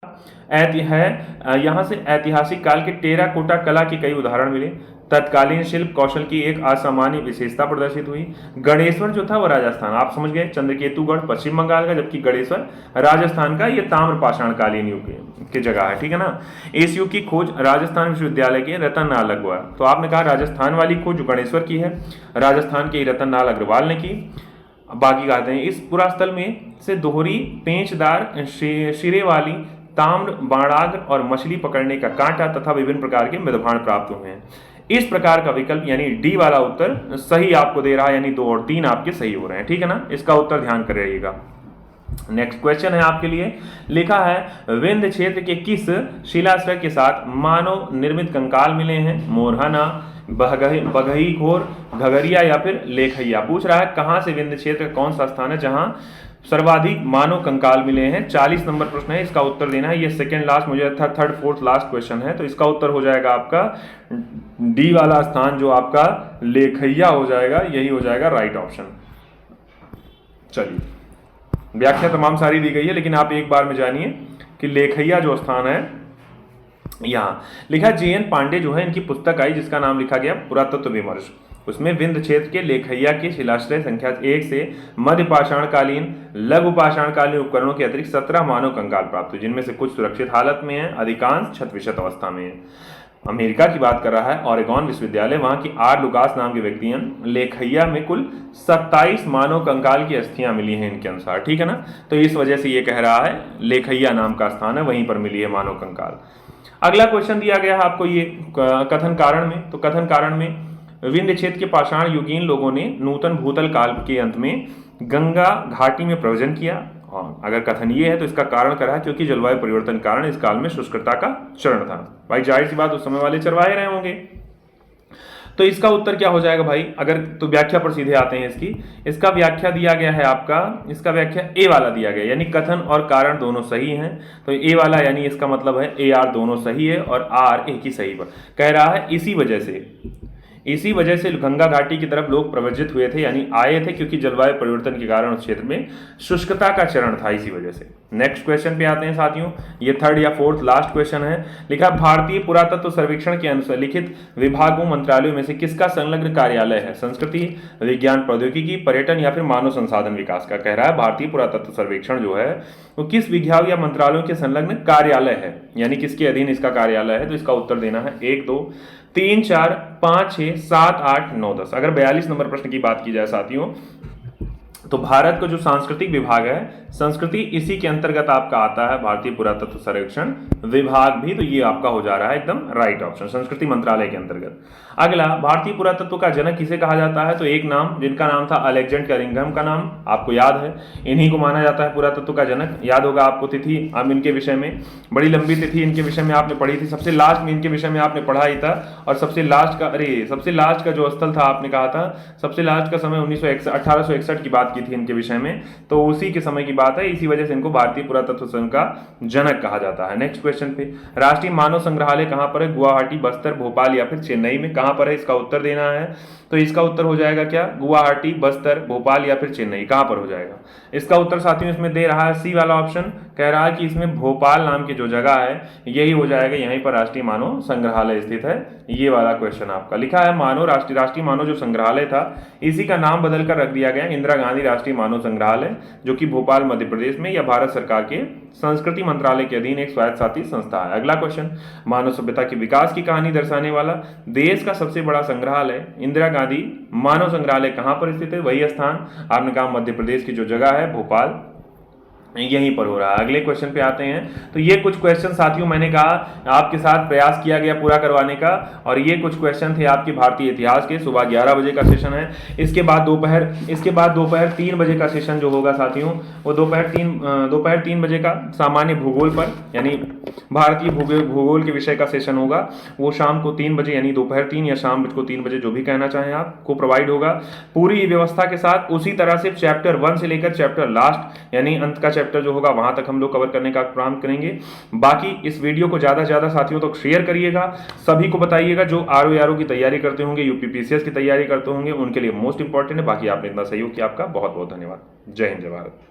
यहाँ से ऐतिहासिक काल के टेराकोटा कला के कई उदाहरण मिले। तत्कालीन शिल्प कौशल की एक असामान्य विशेषता प्रदर्शित हुई। गणेश्वर जो था वो राजस्थान, आप समझ गए, चंद्रकेतुगढ़ पश्चिम बंगाल का, जबकि गणेश्वर राजस्थान का, ये ताम्रपाषाण कालीन युग की जगह है, ठीक है ना। इस युग की खोज राजस्थान विश्वविद्यालय के रतन नाल अग्रवाल, तो आपने कहा राजस्थान वाली खोज जो गणेश्वर की है, राजस्थान के रतन नाल अग्रवाल ने की। बाकी कहते हैं इस पुरास्थल में से दोहरी पेंचदार सिरे वाली ताम्र बाणाग्र और मछली पकड़ने का कांटा तथा विभिन्न प्रकार के मृदभाण प्राप्त हुए हैं। इस प्रकार का विकल्प यानी डी वाला उत्तर सही आपको दे रहा है, यानी 2 और 3 आपके सही हो रहे हैं, ठीक है ना। इसका उत्तर ध्यान कर रहिएगा। नेक्स्ट क्वेश्चन है आपके लिए, लिखा है विंध्य क्षेत्र के किस शिलाश्रय के साथ मानव निर्मित कंकाल मिले हैं? मोरहना, बघई घोर, घगरिया या फिर लेखैया। पूछ रहा है कहां से विंध्य क्षेत्र का कौन सा स्थान है जहां सर्वाधिक मानव कंकाल मिले हैं। 40 नंबर प्रश्न है, इसका उत्तर देना है। ये सेकंड लास्ट, मुझे थर्ड फोर्थ लास्ट क्वेश्चन है, तो इसका उत्तर हो जाएगा आपका डी वाला स्थान जो आपका लेखैया हो जाएगा, यही हो जाएगा राइट ऑप्शन। चलिए, व्याख्या तमाम सारी दी गई है, लेकिन आप एक बार में जानिए कि लेखैया जो स्थान है, यहाँ लिखा JN पांडे जो है, इनकी पुस्तक आई जिसका नाम लिखा गया पुरातत्व विमर्श। उसमें विंध्य क्षेत्र के लेखैया के शिलाश्रय संख्या 1 से मध्य पाषाणकालीन, लघु पाषाणकालीन उपकरणों के अतिरिक्त 17 मानव कंकाल प्राप्त हुए, जिनमें से कुछ सुरक्षित हालत में है, अधिकांश क्षत-विक्षत अवस्था में है। अमेरिका की बात कर रहा है, ओरेगॉन विश्वविद्यालय, वहां की आर लुकास नाम के व्यक्ति हैं। लेखैया में कुल 27 मानव कंकाल की अस्थियां मिली हैं इनके अनुसार, ठीक है ना। तो इस वजह से ये कह रहा है लेखैया नाम का स्थान है, वहीं पर मिली है मानव कंकाल। अगला क्वेश्चन दिया गया है आपको ये कथन कारण में, तो कथन कारण में विंध्य क्षेत्र के पाषाण युगीन लोगों ने नूतन भूतल काल के अंत में गंगा घाटी में प्रव्रजन किया। अगर कथन ये है तो इसका कारण क्या है? क्योंकि जलवायु परिवर्तन के कारण इस काल में शुष्कता का चरण था। भाई जाहिर सी बात, उस समय वाले चरवाहे रहे होंगे। तो इसका उत्तर क्या हो जाएगा भाई? अगर तो व्याख्या पर सीधे आते हैं इसकी। इसका व्याख्या दिया गया है आपका, इसका व्याख्या ए वाला दिया गया, यानी कथन और कारण दोनों सही हैं। तो ए वाला यानी इसका मतलब है ए आर दोनों सही है और आर एक ही सही पर कह रहा है। इसी वजह से गंगा घाटी की तरफ लोग प्रव्रजित हुए थे, यानी आए थे, क्योंकि जलवायु परिवर्तन के कारण उस क्षेत्र में शुष्कता का चरण था, इसी वजह से। नेक्स्ट क्वेश्चन पे आते हैं साथियों, ये थर्ड या फोर्थ लास्ट क्वेश्चन है। लिखा भारतीय पुरातत्व सर्वेक्षण के अनुसार लिखित विभागों मंत्रालयों में से किसका संलग्न कार्यालय है? संस्कृति, विज्ञान प्रौद्योगिकी, पर्यटन या फिर मानव संसाधन विकास का। कह रहा है भारतीय पुरातत्व सर्वेक्षण जो है वो किस विभाग या मंत्रालयों के संलग्न कार्यालय है, यानी किसके अधीन इसका कार्यालय है। तो इसका उत्तर देना है 1, 2, 3, 4, 5, 6, 7, 8, 9, 10। अगर 42 नंबर प्रश्न की बात की जाए साथियों, तो भारत का जो सांस्कृतिक विभाग है, संस्कृति इसी के अंतर्गत आपका आता है भारतीय पुरातत्व सर्वेक्षण विभाग भी, तो ये आपका हो जा रहा है एकदम राइट ऑप्शन, संस्कृति मंत्रालय के अंतर्गत। अगला, भारतीय पुरातत्व का जनक किसे कहा जाता है? तो एक नाम जिनका नाम था अलेक्जेंडर करिंघम का नाम आपको याद है, इन्हीं को माना जाता है पुरातत्व का जनक। याद होगा आपको तिथि, अब इनके विषय में बड़ी लंबी तिथि इनके विषय में आपने पढ़ी थी, सबसे लास्ट में इनके विषय में आपने पढ़ा ही था। और सबसे लास्ट का जो स्थल था आपने कहा था, सबसे लास्ट का समय 1861 की बात की थी इनके विषय में, तो उसी के समय की बात है, इसी वजह से इनको भारतीय पुरातत्व संघ का जनक कहा जाता है। नेक्स्ट क्वेश्चन पे, राष्ट्रीय मानव संग्रहालय कहां पर है? गुवाहाटी, बस्तर, भोपाल या फिर चेन्नई में। कहां पर है? इसका उत्तर देना है। तो इसका उत्तर हो जाएगा क्या? गुवाहाटी, बस्तर, भोपाल या फिर चेन्नई, कहां पर हो जाएगा? इसका उत्तर साथियों इसमें दे रहा है सी वाला ऑप्शन, कह रहा है कि इसमें भोपाल नाम की जो जगह है यही हो जाएगा, यहीं पर राष्ट्रीय मानव संग्रहालय स्थित है। ये वाला क्वेश्चन आपका लिखा है मानव राष्ट्रीय मानव जो संग्रहालय था, इसी का नाम बदलकर रख दिया गया इंदिरा गांधी राष्ट्रीय मानव संग्रहालय, जो कि भोपाल मध्य प्रदेश में या भारत सरकार के संस्कृति मंत्रालय के अधीन एक स्वायत्तशासी संस्था है। अगला क्वेश्चन, मानव सभ्यता के विकास की कहानी दर्शाने वाला देश का सबसे बड़ा संग्रहालय इंदिरा गांधी मानव संग्रहालय कहां पर स्थित है? वही स्थान आपने कहा मध्य प्रदेश की जो जगह है भोपाल, यहीं पर हो रहा है। अगले क्वेश्चन पे आते हैं। तो ये कुछ क्वेश्चन साथियों मैंने कहा आपके साथ प्रयास किया गया पूरा करवाने का, और ये कुछ क्वेश्चन थे आपके भारतीय इतिहास के। सुबह 11 बजे का सेशन है, इसके बाद दोपहर 3 बजे का सेशन जो होगा साथियों, वो दोपहर 3 बजे का सामान्य भूगोल पर, यानी भारतीय भूगोल के विषय का सेशन होगा, वो शाम को 3 बजे, यानी दोपहर 3 या शाम को 3 बजे, जो भी कहना चाहें आपको प्रोवाइड होगा पूरी व्यवस्था के साथ। उसी तरह से चैप्टर 1 से लेकर चैप्टर लास्ट, यानी अंत का चैप्टर जो होगा वहां तक हम लोग कवर करने का प्रारंभ करेंगे। बाकी इस वीडियो को ज्यादा से ज्यादा साथियों तक शेयर करिएगा, सभी को बताइएगा जो आरओ की तैयारी करते होंगे, यूपीपीसीएस की तैयारी करते होंगे, उनके लिए मोस्ट इंपॉर्टेंट है। बाकी आपने इतना सहयोग किया, आपका बहुत बहुत धन्यवाद। जय हिंद, जय भारत।